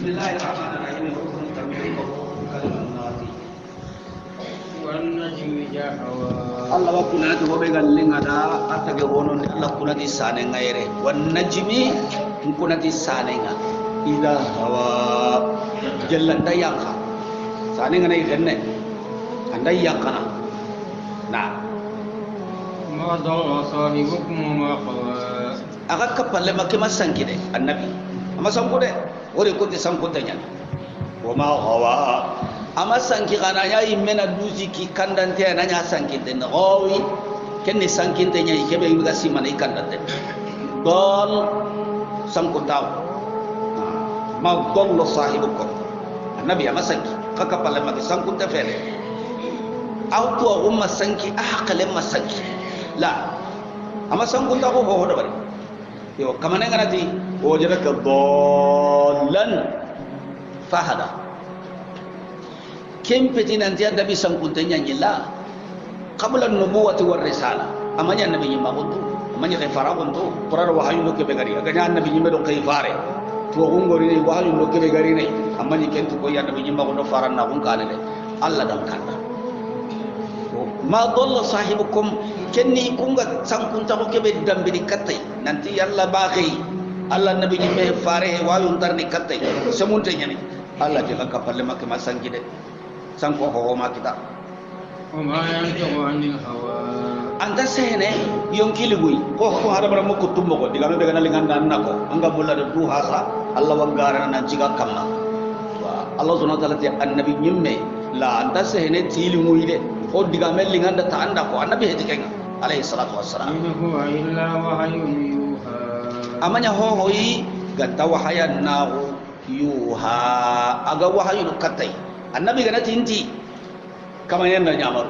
Bismillahirrahmanirrahim. Allah wa kunati ho be gallinga da atage wonon Allah kunati sane ngaire wan najmi kunati sane nga ida hawa jallanda yanka sane nga nay genne andai yankana na ma dalla sahibukum ma qawa aga kapalle makima sankide annabi amma sankude wore ko ti sankude nyan wa ma qawa ama sanki kana ya imena duzi ki kandante na nya sankinte na gawi kenni sankinte nya ikebe ga simana ikandante dol sankuta ma dalla sahibukum annabi ama sanki kaka pale ma sankunta fele aw to umma sanki ahqale ma sanki la ama sankunta ko ho do bari yo kamane ganati o jaraka dallan fahada kem peti nanti ada bisa kuntunya nyila qabla an-nubuwati war risala amanya nabi nyima kuntu amanya kay fara kuntu qurar wahyu no kebe gari aganya nabi nyima do kay fare to gongori ni wahyu no kebe gari ni amanya kentu ko ya nabi nyima ko fara na kun kanale Allah dan kanna ma dalla sahibukum kenni kunga sankunta ko kebe dambini katai nanti Allah baqi Allah nabi nyima fare wahyu tar ni katai semunte nyani Allah jika kapalle makke masangi de sanko ho ma kita o ma yantiqu anil hawa anda sene yonkili gui ko hada bara moko tumbo ko diga be gana lingan dan nako anga mulla de du hasa Allah wangara nan jiga kamma wa Allah subhanahu wa ta'ala ti annabi nyimme la anda sene tili muide o diga mel lingan da ta anda ko annabi hedi kenga alayhi salatu wassalam innahu illa wahyun yuha amanya ho hoyi gatta wahayan na yuha aga wahayun katai annabi gana tinti kama yanda nyamar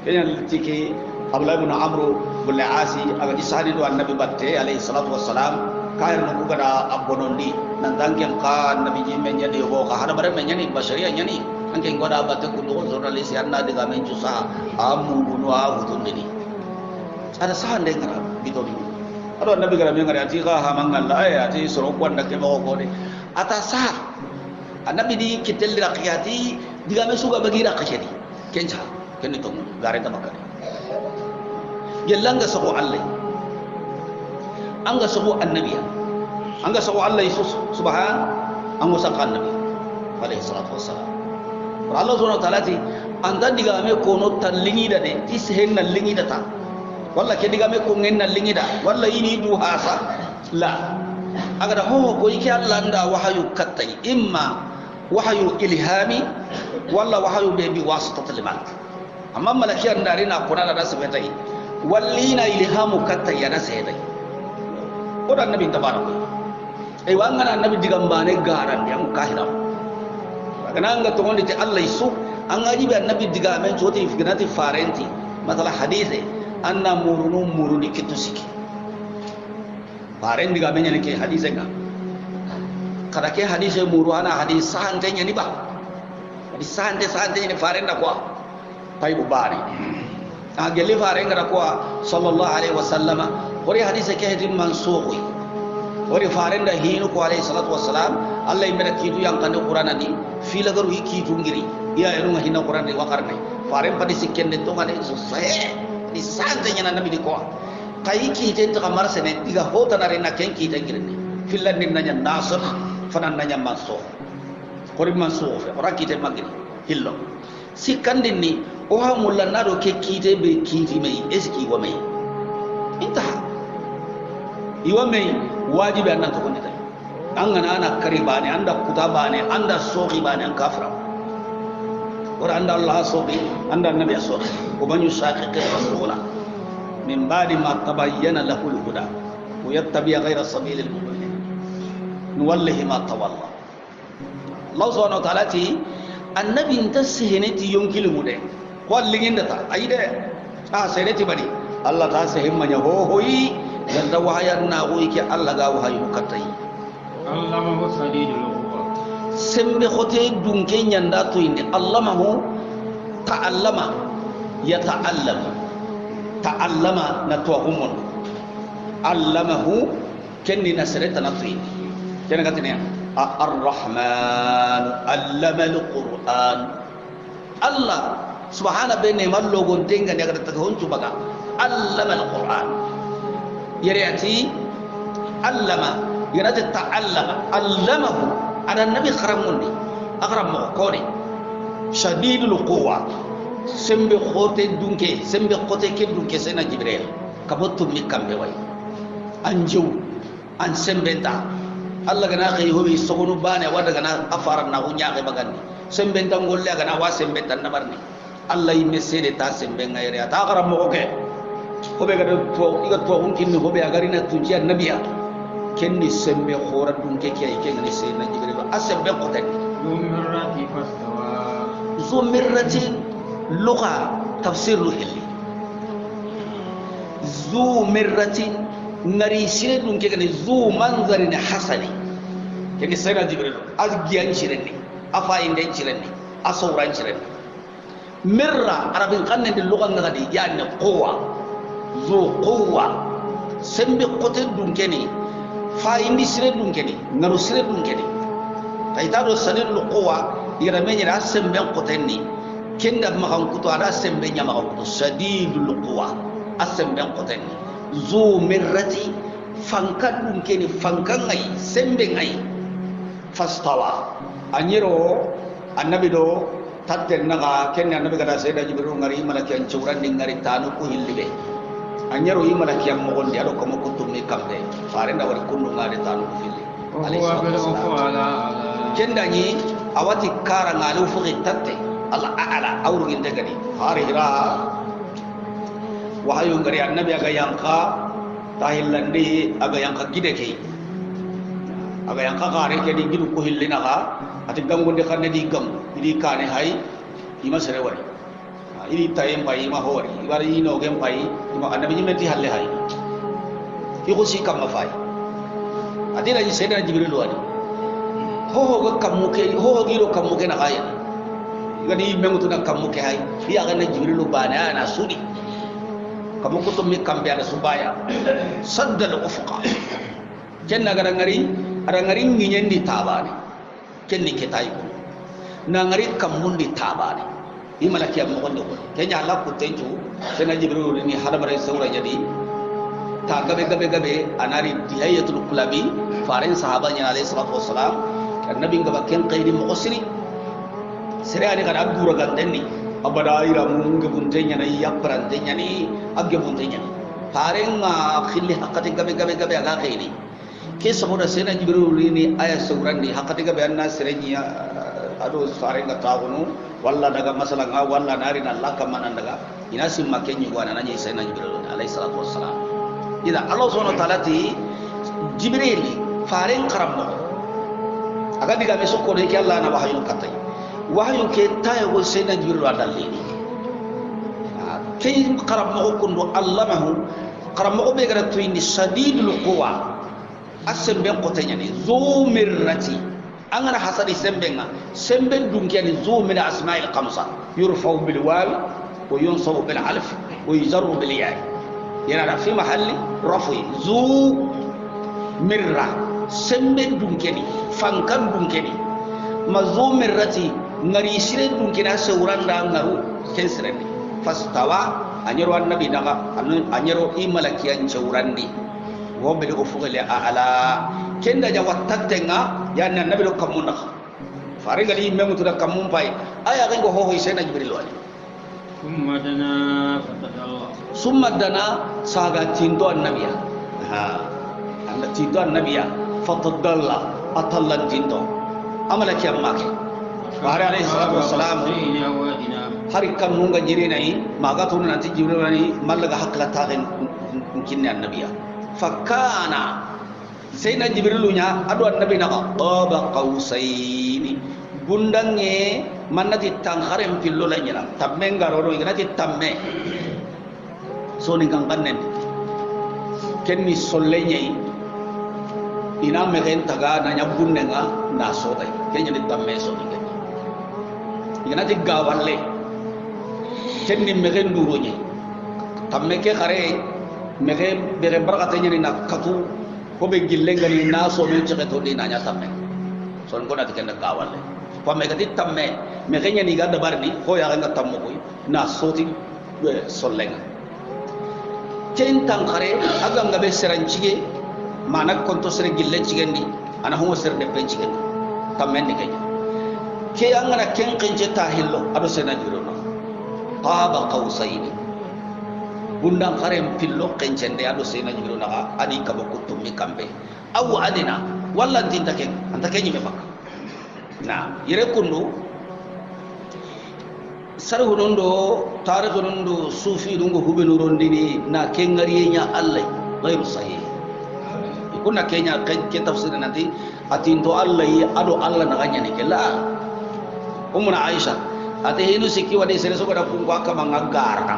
kenya tiki abdullah ibn amr bin asi aga isani do annabi batte alayhi salatu wassalam kayar no kugada abonondi nan dangem ka annabi jimen nyadi ho ka hada bare men nyani bashariya nyani anke ngoda batte ku do journalist anna diga men jusa amu bunu a hudundini ada sahande ngara bidoni ado annabi gara men ngara ati ka ha mangalla ay ati soro kwanda ke mo ko de ata sah annabi di kitel raqiyati diga me suga bagi raqiyati kenja kenni to gare ta bakari yallanga sabu allah anga sabu annabiya anga sabu allah yesus subhan ango saka annabi alayhi salatu wassalam Allah subhanahu wa ta'ala ti anda diga me kono tallingi da de is henna lingi da ta walla ke diga me ko ngenna lingi da walla ini du hasa la agada ho ko yake Allah nda wahayu kattai imma wahyu ilhami walla wahyu bi wasitatil malak amma malakiyan dare na kuna da su betai wallina ilhamu katta ya na sai dai odan nabi tabaraka ai wangana annabi digambane garan yang kahira kana anga to wonde Allah isu an ngaji bi annabi digamen joti fignati farenti matala hadise anna muruni kitusiki faren digamen ne ke hadise ga kada ke hadise muru ana hadis sahante nyani ba hadis sahante ni faren da kwa taibu bari ageli faren da kwa sallallahu alaihi wasallama ori hadise ke hedin mansukhi ori faren da hinu ko alaihi salatu wassalam Allah imera kitu yang kan Qur'an ni fila garu kitu ngiri ya enu hina Qur'an ni wakarne faren padi sikken de to ngane sahih ni sahante nyana nabi di ko kai ki te to kamar sene diga hota na rena ken ki te ngirni filan ni nanya nasr fanan nanya mansukh kori mansukh ora kite magri hillo sikandin ni o ha mulla nado ke kite be kiti mai eski wa mai intaha iwa mai wajibi annan to konni an gana ana kari bane anda kuta bane anda soki bane an kafira ora anda Allah soki anda nabi soki ko banyu shaqiq rasula min ba'di ma tabayyana lahu al-huda wa yattabi ghayra sabilil mu'minin nuwallihi ma tawalla Allah subhanahu wa ta'ala ti annabi intasihine ti yonkil mude wallingin da ta ayide sahine ti bari Allah ta sahin manya ho hoyi yanda wahayan na hoyi ke Allah ga wahayu katai allamahu sadidul quwa sembe khote dunke nyanda to inde allamahu ta'allama ta'allama na to umun allamahu kenni nasrata na to inde kenna katene الرحمن علم القرآن الله سبحانه بين ملوغون تنغا نغدا تكون تبغى علم القرآن يرياتي علم يرات تعلم علمه على النبي خرموني أخرم مقولي شديد القوة سمبي خوتي دونكي سمبي خوتي كي دونكي سينا جبريل كبوتو ميكام بيوي أنجو أن سمبنتا الله غنا خي هو بيسونو باني ودا غنا أفارنا ونياغي بغاني سمبنتا ngolya غنا وا سمبنتا نبرني الله يمسيدي تا سمبنغا يريا تا أخرم مقوكي هو بيغا تو إيغا تو ممكن هو بيغارينا تنجي النبي كني سمبي خورا دونكي كي كي سينا جبريل أسمبن قوتي ذو مرة لغة تفسير الهلي ذو مرة نريسين دون كأن ذو منظر حسني كأن سيدنا جبريل أزجيان شرني أفاين دين شرني أصوران شرني مرة عربين قلنا اللغة نغدي يعني قوة ذو قوة سمبي قتل دون كني فاين دي شرن دون كني نرو شرن دون كني فإذا سنين القوة يرمين راسم بين قتني كنا مخان كتو راسم بين مخان كتو شديد القوة أسم بين قتني ذو مرتي فانكا ممكن فانكا أي سمبين أي فاستوى أنيرو النبي دو تاتنغا كنا النبي كذا سيدا جبريل غري ملكيان شوران دينغري تانو كهيلبه أنيرو يملكيان مغون ديالو كم كتو ميكامده فارنا وركونو غاري تانو كهيلبه عليه الصلاة والسلام كنداني awati kara ngalu fuqi tatte Allah a'ala awru indagani hari hira wahayu ngari annabi aga yanka tahillandi aga yanka gideke aga yanka gare ke di gidu ko hillina ga ati gangonde xanne di gam idi kane hay ima sere wari idi tayem bay ma hori ibari ino gem bay ima annabi nyimenti halle hay iko si kam mafai ati la sayyidina jibril wani ho ga kamuke ho giro kamuke na kaya gani mengutu na kamuke hay biya ga na jibril bana na sudi kamuko to mi kambe ala subaya saddal ufqa kenna gara ngari ara ngari nginyendi tabane kenni ketayi ko na ngari kamundi tabane imalaki am ko ndo kenya la ko tenju sena jibril ni hadamare sawra jadi ta gabe anari dihayatul kulabi farin sahabanya alayhi salatu wassalam النبي قبل كان قيد مقصري سريعني قد أبدو رجعتني أبدا إيرا مونج بنتين يعني يقبرن تين يعني أجي بنتين يعني فارين خلي حقتي قبل أجا خيري كيس سبورة سينا جبروليني آية سوراني حقتي قبل أن سرني أدو فارين كتاعونو والله دعا مثلا والله نارين الله كمان دعا إنا سيما كني يقوانا نجي سينا جبرول عليه الصلاة والسلام إذا الله سبحانه وتعالى جبريل فارين كرمه agar diga besok ko neki Allah na wahyu ke tayo sena jibril adalli kay qarab mo ko ndo allamahu qarab mo be gara to indi sadidul quwa asem ben ko tanyani zumirrati angara hasadi sembenga semben dunkiani zumir asma'il khamsa yurfa'u bil waw wa yunsabu bil alif wa yuzarru bil ya yana fi mahalli rafi zu mirra semben dunkeni fankan dunkeni mazumir rati ngari sire dunkena sewranda ngaru kensreni fastawa anyero annabi daga anyero imalakiyan sewrandi wobbe ko fugale ala kenda jawa tattenga ya annabi do kamunda fare gali memutu da kamun pai aya gango ho sena jibril wali summa dana saga tinto annabiya anda tinto annabiya fatadalla atallan tinto amala kiyamake fare alayhi salatu wassalam hari kamunga jirinai maga tunu nanti jibril wani mallaga hakla tagen kinni annabiya fakana sayna jibrilunya adu annabi na qaba qausaini bundange manati tangharem pillo lanyala tamme ngaroro ignati tamme soni kangannen kenni sollenye ina megen taga nanya bunnenga na sodai kenya ni tamme soni kenni ignati gawalle kenni megen duronye tamme ke khare mege bere barakatenya ni nakatu ko be gillenga ni na so men cheke to ni nanya tamme son gona tikenda gawalle ko me gati tamme me kenya ni gadda barni ko ya nga tammo koy na soti sollenga ken tankare aga ngabe serancige mana konto sere gille cigendi ana homo sere de pencigendi tamme ni kenya ke angana ken kenje tahillo ado sena jirono qaba qausaini bundang kare pillo kencende ado sena jirono adi kabo kutumi kambe aw adina walla tinta ken anta kenyi me bakka na yere kundu sarhu nondo tarikh nondo sufi dungo hubenu rondini na kengariya Allah ghairu sahih ikunna kenya ke tafsir nanti atinto Allah ado Allah na ganya ne kella umuna Aisha ate hinu sikki wadi sere so kada kungwa kama ngagara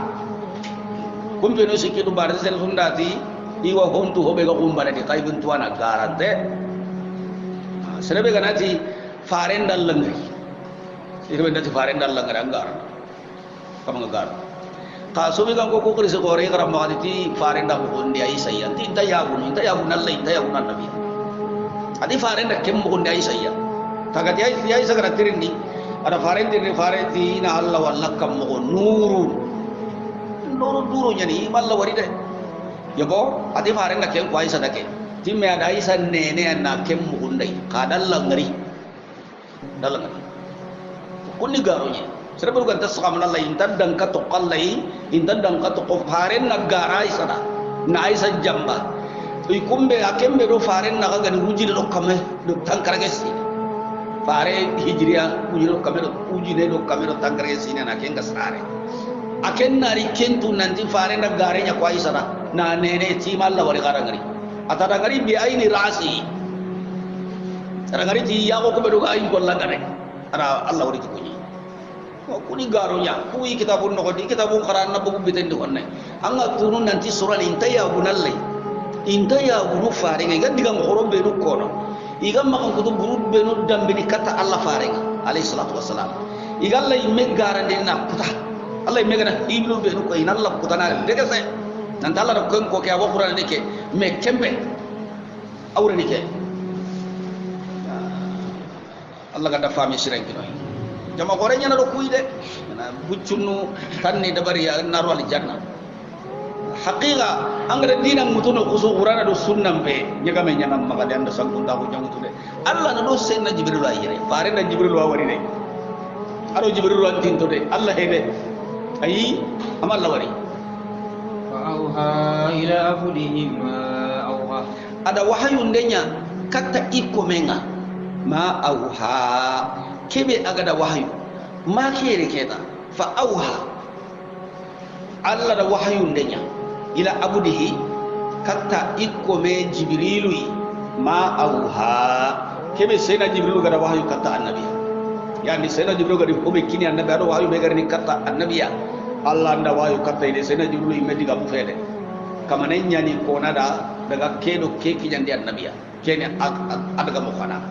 kumbe no sikki du bar sel hundati iwa hontu hobe ga umbana di kai buntu ana garante serebe ganati farendal langari irbe ndati farendal langari angar kama ngagar ka so be gango ko kris ko re garam ma ti farenda ko ndi ay sayya ti tayagun Allah tayagun nabi adi farenda kem ko ndi ay sayya tagati ay sagara tirindi ada farendi na Allah walla kam mo nuru duro nyani malla wari de yabo adi farenda kem ko ay sadake timme ada ay san nene na kem mo ndai ka dalla ngari kunni garonya serba bukan tasqam Allah intan dan kato qallai intan dan kato ko faren nagara ay sada na ay sa jamba ikumbe akembe do faren na ga ni hujire do kame do tankaragesi fare hijriya hujire do kame do ujine do kame do tankaragesi na kenga sare aken nari kentu nanti faren nagara nya ko ay sada na nene ti malla wari garangari atada ngari bi aini rasi ngari ti ya ko be do ay golla ngare ara Allah wari ko ni kuni garonya kui kitabun no di kitabun qaran na bugu bitendi wonne anga tunun nanti suran intaya bunalle intaya bunu faringa ga digam horombe no kono igam makon kudu buru benu dambini kata Allah faringa alayhi salatu wassalam igalla imme garande na puta Allah imme gana ibnu benu ko ina Allah puta na daga sai nan Allah da kon ko ke wa qur'an ne ke me kembe awre ne ke Allah ga da fami siren kino jama gore nyana do kuyde na buccunu tanni dabari ya naru al janna haqiqa angara dina mutuno kusu qur'ana do sunnam be nyaga me nyana maga de anda sangunda ko jangutude Allah na do senna jibril wa yire fare na jibril wa wari de ado jibril wa tinto de Allah hede ayi am Allah wari fa auha ila abdihim ma auha ada wahayun denya katta iko menga ma auha kebe agada wahyu ma kere keta fa auha Allah da wahyun denya ila abudihi katta ikko me jibrilu ma auha kebe sena jibrilu gada wahyu katta annabi yani sena jibrilu gada ko be kini annabi ado wahyu be garni katta annabiya Allah anda wahyu katta ide sena jibrilu me diga bu fede kamane nyani ko nada daga kedo keki jandi annabiya kene adaga mo khana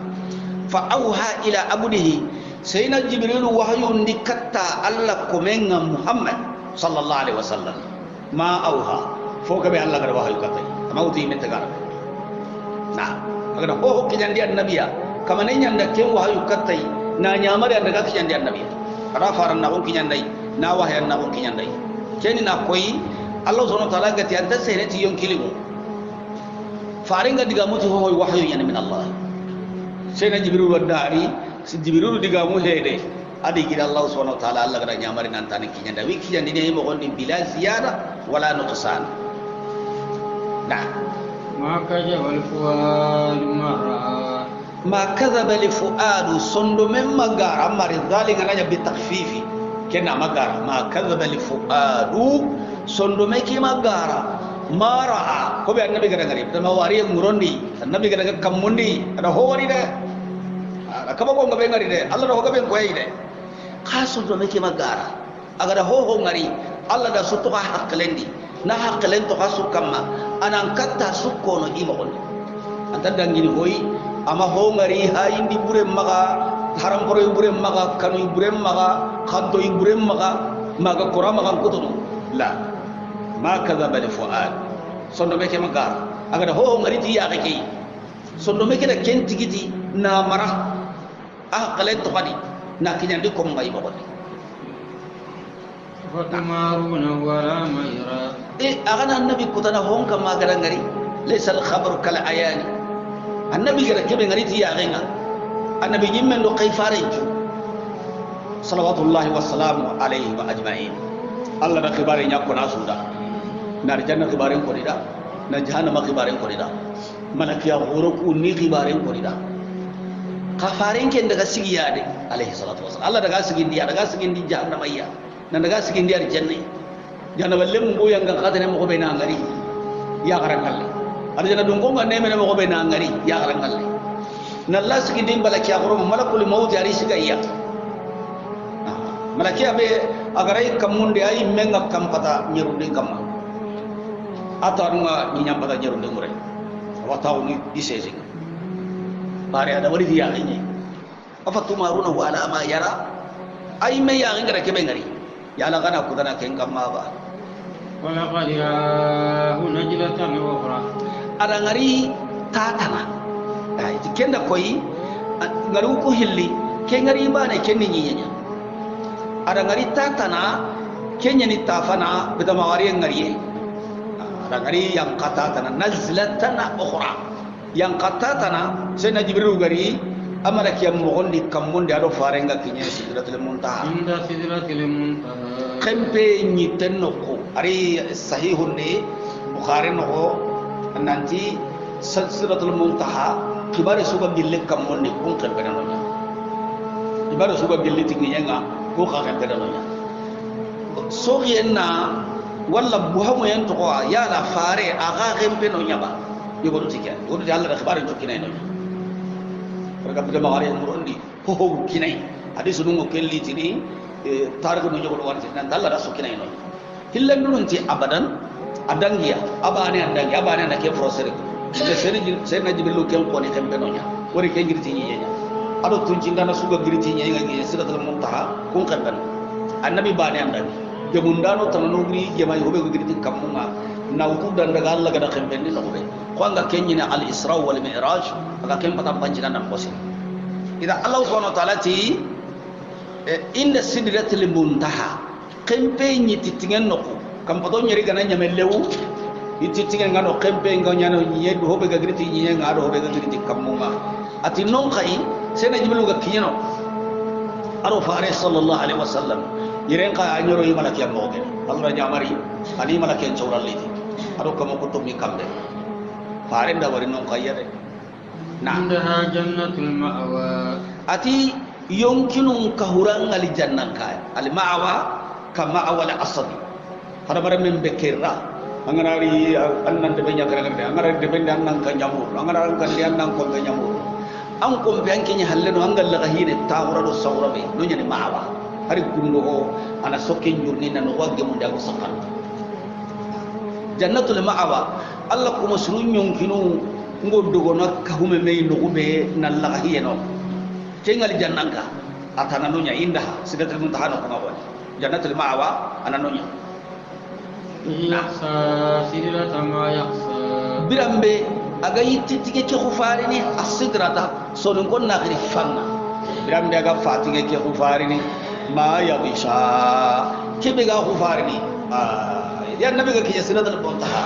fa auha ila abudihi sayna jibril wahyu ndikatta Allah komenga Muhammad sallallahu alaihi wasallam ma auha foka be Allah gar wahyu katai amauti men tagara na agada ho kijandi annabiya kamane nyanda ken wahyu katai na nyamare daga kijandi annabiya ara faran na on kijandai na wahyan na on kijandai keni na koi Allah subhanahu wa ta'ala gati anta seneti yon kilimu faringa diga mutu ho wahyu yani min Allah sena jibril wadari si jibril diga mu hede adi gida Allah subhanahu wa ta'ala Allah kada nyamari nan tan kinyanda wi kinyandi ne mo gondi bila ziyada wala nuqsan nah ma kadzaba al-fuad ma ra'a ma kadzaba al-fuad sondo mem magara mari zalinga nanya bi takhfifi kena magara ma kadzaba al-fuad sondo me ki magara mara ko be annabi gada ngari tama wari ngurondi annabi gada kamundi ada ho wari de akaba ko ngabe ngari de Allah do ho gabe ko yide khasul do meke magara agada ho ngari Allah da sutu ha haklendi na haklen to khasu kamma anan katta sukko no imo on anta dangini hoyi ama ho ngari ha indi bure maga haram poro bure maga kanu bure maga khaddo bure maga qur'an maga kutuno la ma kadhaba al-fuad sondo meke magara agada ho ngari ti ya kake sondo meke da kentigiti na mara aqlen to kadi na kinyandi ko ngai mo kadi فتمارونه على ما يرى أغنى النبي كتنا هون كما قال غري ليس الخبر كالعيان النبي قال كيف غري تيا غينا النبي يمن لو كيفارج صلوات الله والسلام عليه واجمعين الله بخبار يكون اسودا نار جنة خبارين كوريدا نجهنم خبارين كوريدا ملكيا غوركو ني خبارين كوريدا كفارين كن daga sigiyade عليه الصلاه والسلام الله daga sigindi daga sigindi jahannam ayya nan daga sigin di arjanna jana balle mu yang ga kadane mo be na ngari ya garan kalle arjana dum ko ngane me mo be na ngari ya garan kalle nalla sigin din balaki agoro malakul maut ari sigayya malaki abe agarai kamunde ay menga kampata nyerundi kamma atarunga ni nyambata nyerundi mure wataw ni disesi bare ada wari dia ini afatumaruna wala ma yara ay me ya ngara ke be ngari yala kana kudana ken kamma ba wala qad ya najlatan ukhra ada ngari tatana ay tikenda koyi ngaru ko hilli ke ngari ba ne ken ni nyanya ada ngari tatana kenya ni tafana bida mawari ngari ada ngari yang katatana nazlatan ukhra yang katatana sena jibril gari amara kiyam mogondi kammonde ado farenga kinya sidratul muntaha inda sidratul muntaha kempe nyiten noko ari sahihun ni bukhari noko nanti sidratul muntaha kibare suba gille kammonde kun kempe nanonya kibare suba gille tinginya nga ko ka kempe nanonya so yenna walla buhamu yan to ya la fare aga kempe nonya ba yogo tikia yogo Allah da kibare jokina nonya mereka bisa mengari murundi ho kinai hadis nungo kelli tini targo nungo ko warti nan dalla rasu kinai no hillan nunti abadan adangiya abane na ke frosere de sene jibilu ken ko ni kembe nonya wori ken girti nyi nya ado tunji ndana suga girti nyi ngi siratul muntaha kun kandan annabi bane andani gemundano tananugri gemay hobe ko girti kamunga nawtu dan daga Allah gada kembe ni no be ko anga kenyina al isra wal mi'raj aga kemba tam panjina nam kosi ida Allah subhanahu wa ta'ala ti inda sidratil muntaha kembe ni titingen noko kam pato nyeri kana nyamelewu ititingen ngano kembe nganyano nyedu hobe ga griti nyenga ado hobe ga griti kamunga ati non kai sena jibilu ga kinyano aro fare sallallahu alaihi wasallam yiren ka anyoro yi malaki amoge Allah nyamari ani malaki en chawralli ado kamo kutum ni kambe fare nda wari non kai yare na indaha jannatul ma'wa ati yumkinun kahuran al jannan ka al ma'wa ka ma'wa al asad hada bare men bekirra angarari annan de benya kala de angarari de benya annan kan jamur angarari kan de annan ko kan jamur an ko bianki ni halle no angal la hine tawra do sawrabe no nyani ma'wa hari gundo ko ana sokke njurni nan wagge mun da ko sakal jannatul ma'wa Allah kuma surun yunkinu ngodugo nak kahume may nugube nan la hiyeno cengal jannanka atana nunya indah sidatul muntaha no kuma jannatul ma'wa ananonya yaqsa sidrata ma yaqsa birambe aga yitti tige ke khufari ni asidrata sonun kon na khiri fanna birambe aga fatige ke khufari ni ma yaqisha kebe ga khufari ni ya nabi ga ke sidratul muntaha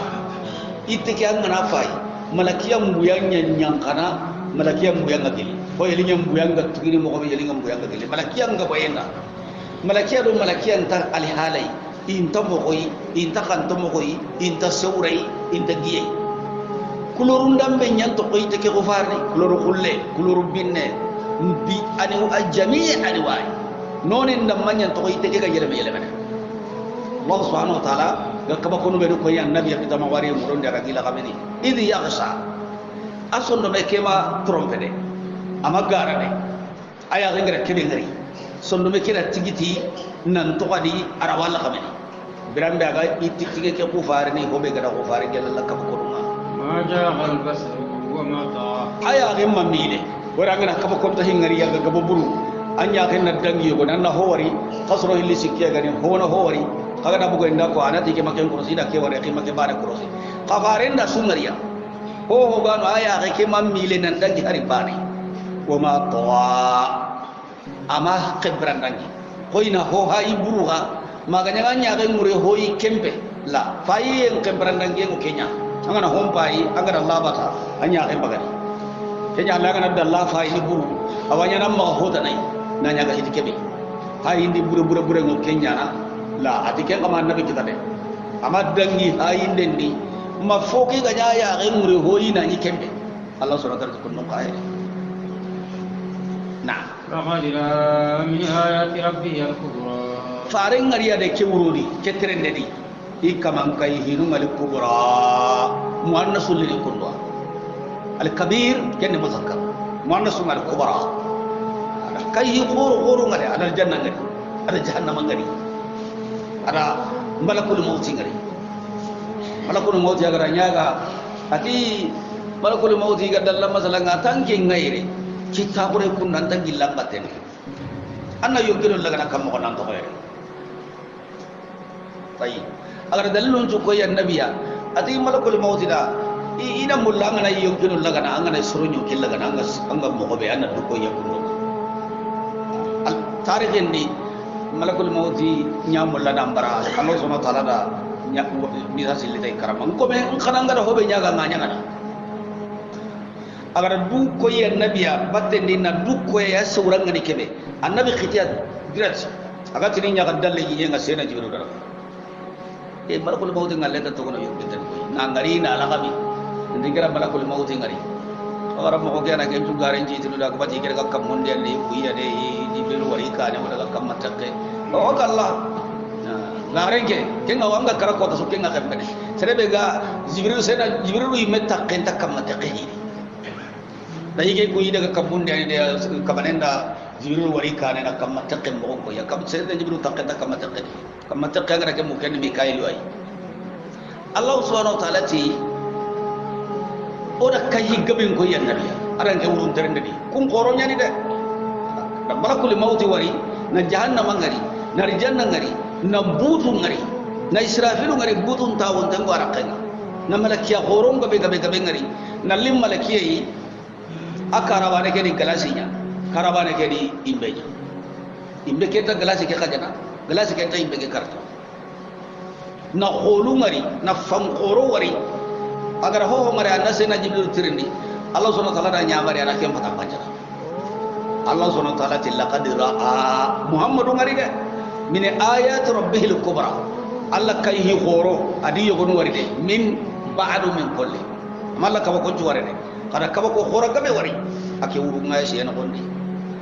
itti ke an na fai malakiyan buyan nyankana malakiyan buyan ngagili ko yelinyam buyan gatugini mo ko yelinyam buyan ngagili malakiyan ga bayenda malakiyan ta alhalai inta mo koy inta kanto mo koy inta sawray inta giye kulurun dambe nyanto koy te ke ko farni kuluru kulle kuluru binne bi ani ajami ani way nonen ndam manyan to koy te ke ga yeleme Allah subhanahu wa ta'ala ga kaba kono be ko yan nabi bi tama wari mo ronde ragila kameni idi yaghsa asondo be kema trompede ama gara de aya ngara kebe ngari sondo be kira tigiti nan to kadi ara wala kameni birambe aga itti tige ke ko faare ni ko be gara ko faare gel la kaba kono ma jaa'al basar wa ma ta'a aya gemma mile wara ngana kaba ko to hingari yaga gabo buru anya ken na dangi ko nan na howari khasro hilli sikya gani hono howari kaga da bugo inda ko anati ke maken kursi da ke wore ke make bare kursi qafaren da sungariya ho gano aya ke mam mile nan dangi hari bani wa ma tawa ama qibrandangi hoina ho hayi buruga maganya nya ga ngure hoyi kempe la fayi en qibrandangi ko kenya angana hompai angana labata anya ga bagari kenya la ngana dalla fayi ni buru awanya nam ma hoda nai nanya ga hitikebe hayi ndi buru ngo kenya na la atike kama nabi kita de ama dangi hayi ndendi ma foki ga nya ya ga ngure hoyi na ni kempe Allah subhanahu wa ta'ala kunno qae na رغدنا من آيات ربه الكبرى فارن غريا de kewrodi ketrende di ikaman kai hinu mal kubra muannasul li kunwa al kabir kenni muzakkar muannasul al kubra ada kai khuru ngare ada janna ngari ada jahannam ngari ada malakul maut ngari malakul maut ya gara nyaga ati malakul maut ga dalla masala ngatan ke ngaire kita bure kun nanta gilang baten anna yogiro laga kam ko nan to hoye tayi agar dalilun ju ko ya nabiya ati malakul mautida ina mulla ngana yogiro laga na ngana surunyu killa laga na anga mo ko be anna du ko ya kun al tarihin ni malakul mauti nyamulla nambara Allah subhanahu wa ta'ala da nya ni rasil tay karam ko be khana ngara hobe nyaga nganya ngana agar du ko ya nabiya batte ni na du ko ya surang ngani kebe annabi khitiyat dirat aga tini nya dalle yi nga sena jibril dara e malakul maut ngalle ta to no yobbe tan ko na ngari na la gabi ndingira malakul maut ngari awara mo ko gena ken tu garen ji tinu da ko bati kere kam mon de ni ku ya de jibril wari ka ne wala kam matakke o kala garen ke ken ga wanga kara ko ta so ken ga kam ne serebe ga jibril sena jibril yi metta ken ta kam matakke ni dayi ke kuyi daga kabun da ne kabanenda jibril wari kane na kam matakke mo ko ya kam sai da jibril takke ta kam matakke ngara ke mo ken mikail wai Allah subhanahu wa ta'ala ti oda kayi gabin ko ya nabi aran ke urun terende di kun qoronya ni de da malakul maut wari na jahannam ngari na rijanna ngari na butu ngari na israfilu ngari butun tawon tan wara kan na malakiya qoron gabe ngari na lim malakiya yi akarawane ke di galasinya karawane ke di imbeja imbe keta galasi ke kajana galasi keta imbe ke karta na kholu ngari na fam qoro wari agar ho ngari anase na jibril tirindi Allah subhanahu wa ta'ala da nyamari ana kem pata panjara Allah subhanahu wa ta'ala laqad ra'a muhammadu ngari de min ayat rabbihil kubra Allah kayhi khoro adi yogonu wari de min ba'du min kulli malaka ko juware de kada kaba ko khora gabe wari ake urunga shi yana gondi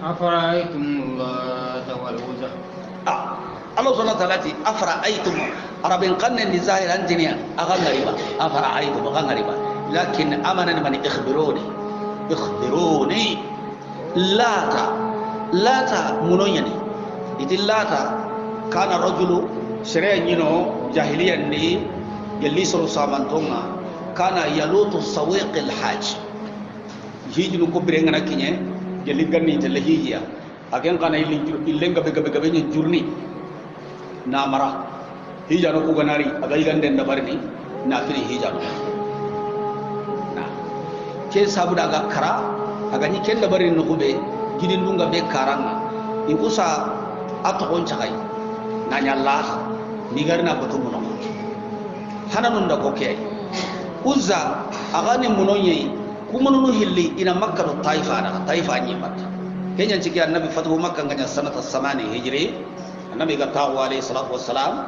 أفرأيتم اللات والعزى Allah subhanahu wa ta'ala ti afara'aytum arabin qanna ni zahiran dunya aga ngariba afara'aytum aga ngariba lakin amana man ikhbiruni lata munonyani iti lata kana rajulu sere nyino jahiliyan ni yalli suru samantonga kana yalutu sawiq alhaj hijnu ko birenga nakinye yalli ganni tele hijiya agen kana illenga be ni jurni na mara hijano ko ganari aga igande ndabarni na fini hijano na ke sabu daga kara aga ni ken ndabarni no be gidin dunga be karanga ikusa aton chakai na nyalla ni garna batu muno hananun da koke uzza aga ni munonye kumununu hilli ina makka do taifa ni matta kenya ciki annabi fatu makka nganya sanata 8 hijri annabi ga tawo alayhi salatu wassalam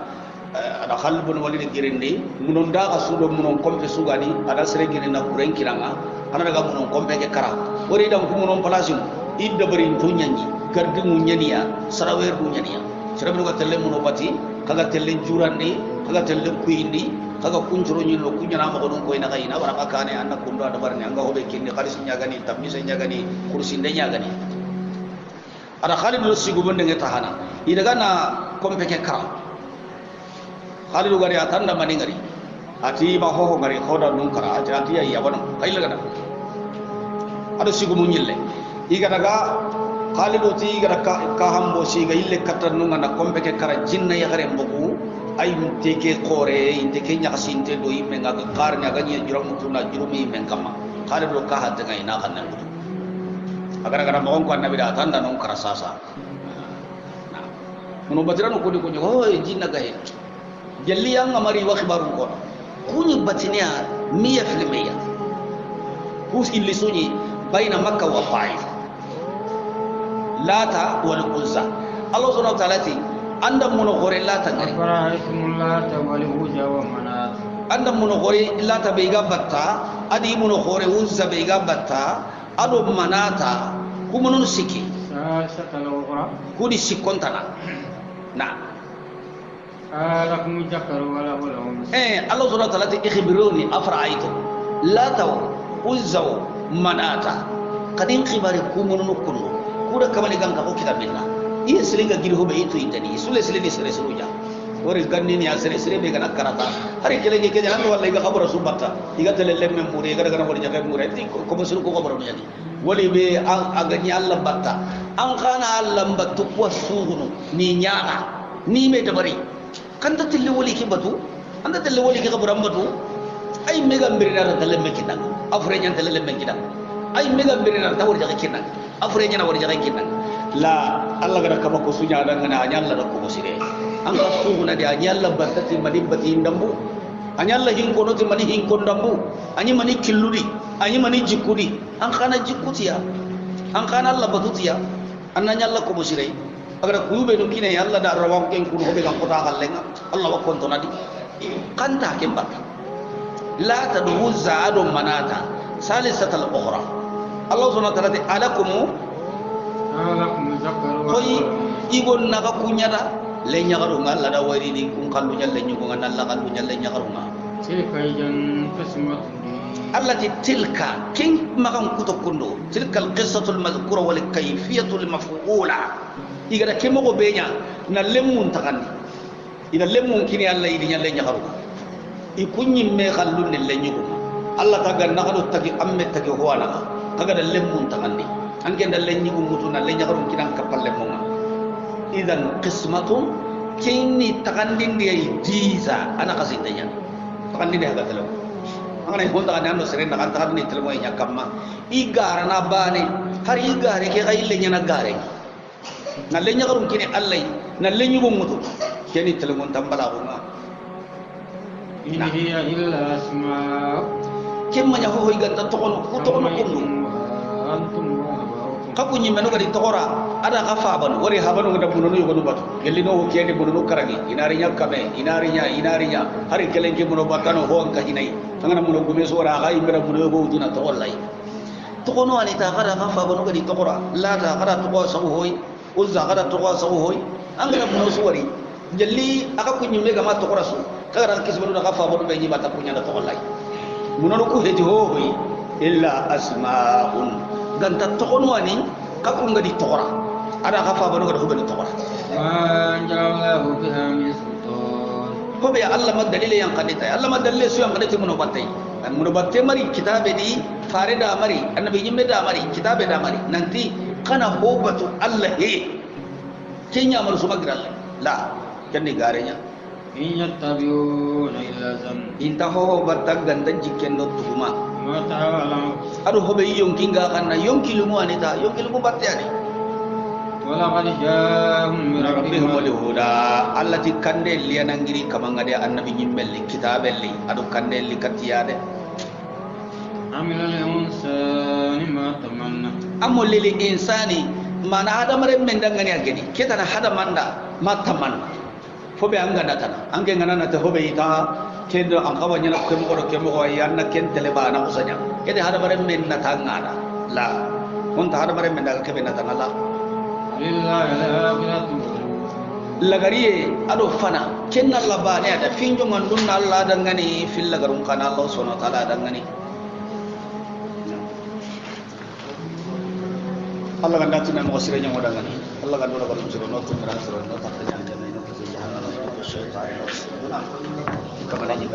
ada khalbun walid girindi munon da ga sudo munon kompe sugani ada sere girina kuren kiranga ana daga munon kompe ke kara wori dam ku munon palasim idda bari tunyanyi gardi munyaniya sarawer munyaniya sarabe ga telle muno bati kaga telle jurandi kaga telle kuindi kaga kunjuro nyilo kunyana ma godon koy na kayina waraka kane anna kundo ada barni anga hobe kinni khalis nyagani tamise nyagani kursi nyagani ada Khalid sigu bonde ngeta hana idaga na kompe ke kara Khalid gari atanda mani ngari ati ba ho ngari khoda nun kara ati ya bano kayla gana ada sigu munyille iga daga Khalid ti iga ka hambo siga ille katan nun na kompe ke kara jinna ya gare mbogu ay teke qore teke nya kasinte do imme ngaga karnya ganya juram tuna jurumi men kama Khalid ka hadda ina kan nan agara mo ko annabi da tan da non karasasa no batirano ko ko ho jinna gahe jalli yang amari wa khibaru ko kuni batinia 100% hus illi sunyi baina makkah wa taif lata wal uzza allah subhanahu wa ta'ala ti anda muno gore lata ngari fara'aytumulata wal uzza wa manat anda muno gore lata be ga batta adi muno gore uzza be ga batta ado manata kumunun siki satal ukhra kuni sikontana na lakum jakaru wala Allah subhanahu wa ta'ala ti ikhbiruni afra'aytu lata uzza manata kadin khibari kumunun kunno kuda kamali ganga ko kitabillah iya silinga giri hobe itu itani sule silini sere suruja wori ganni ni asere sere be gana karata hari kelenge ke jalan walla iga khabara subata iga telelle memure iga daga wori jaga mure ti ko musul ko khabara nyadi wali be agani Allah batta an kana Allah battu ko suhunu ni nyaana ni me dabari kan ta tilli wali ki batu anda tilli wali ki khabara batu ay mega mbirina ta lemme kidan afre nyan telelle men kidan ay mega mbirina ta wori jaga kidan afre nyana wori jaga kidan la Allah gara kama ko sunya dan ngana anyalla da ko sire an ka suguna de anyalla barkati madibati ndambu anyalla hin kono ti mani hin kondambu anyi mani killudi anyi mani jikudi an kana jikutiya an kana Allah batutiya an anyalla ko sire agara kuyube no kine yalla da rawam ken kun hobe kan kota hallenga Allah wa konto nadi kanta kemba la tadhu za'adu manata salisatal ukhra Allah subhanahu wa ta'ala alakum koy igon naga kunyada le nyagaru ngalla da wari ni kun kallu nyalle nyugo ngalla kallu nyalle nyagaru ma tilka jan qismatu allati tilka kin magan kuto kundo tilka alqissatu almadhkura wal kayfiyatu almaf'ula igara kemo go benya na lemun takandi ina lemun kini alla idi nyalle nyagaru i kunyi me kallu ne le nyugo alla taga nagado tagi amme tagi hoana taga da lemun takandi anke dalle nyigu mutuna le nyagarum kidan kapalle moma idan qismatun kini takandin dia diza ana kasidanya takandin dia haga telo angane honda kan ando sere na kan takandin telo moy nyakamma igara na bane har igare ke gaille nyana gare na le nyagarum kini allai na le nyigu mutu keni telo mon tambala ko ma in hiya illa asma kemma nya ho iganta to kono ko antum kapu nyi menu gadi tokora ada kafa ban wori habanu gada bunono yogo batu gelli no kiyede bunono karagi inari nya kame inari nya hari kelenge bunono batano ho anka hinai tangana muno gume sora ga imira bunono go duna to wallahi to kono ani ta kada kafa banu gadi tokora la ta kada to ko sawu hoy uzza kada to ko sawu hoy angala bunono suwari gelli aka kunyi mega ma tokora su kaga kisbanu kafa banu be nyi bata kunya to wallahi bunono ku heji ho hoy illa asma'un ganta tokono ani kakunga di tokora ada kafa banu ga hubani tokora anjalallahu biha min sultan hobe Allah ma dalile yang kadita Allah ma dalile su yang kadita muno batai dan muno batai mari kitabe di farida mari annabi nyimme da mari kitabe da mari nanti kana hobatu Allah he kenya mal sumagira la kenni garenya in yattabi'una illa zan inta ho batak ganda jikken do tuhuma ma ta'ala adu hobe yonki ga kanna yonki lumu anita yonki lumu batte ani wala qad ja'ahum min rabbihim rabbihim wal huda allati kande liyanangiri kamangade annabi nyimbelli kitabelli adu kande li katiyade amila lil insani ma tamanna amul lil insani mana adamare men dangani ageni ketana hada manda matamanna fobe anga datana ange ngana na te hobe ita kendo angkawa nyana kemo ko yanna ken teleba na usanya kede hada bare men na tangana la honta hada bare men daga kebe na tangala lillahi al-akhiratu lagariye ado fana kenna labane ada finjo mandun Allah dangani fil lagarum kana Allah subhanahu wa taala dangani Allah kan datuna mo sirenya mo dangani Allah kan dora ko siro no tumran siro no takanya syaitan. Kapan lagi?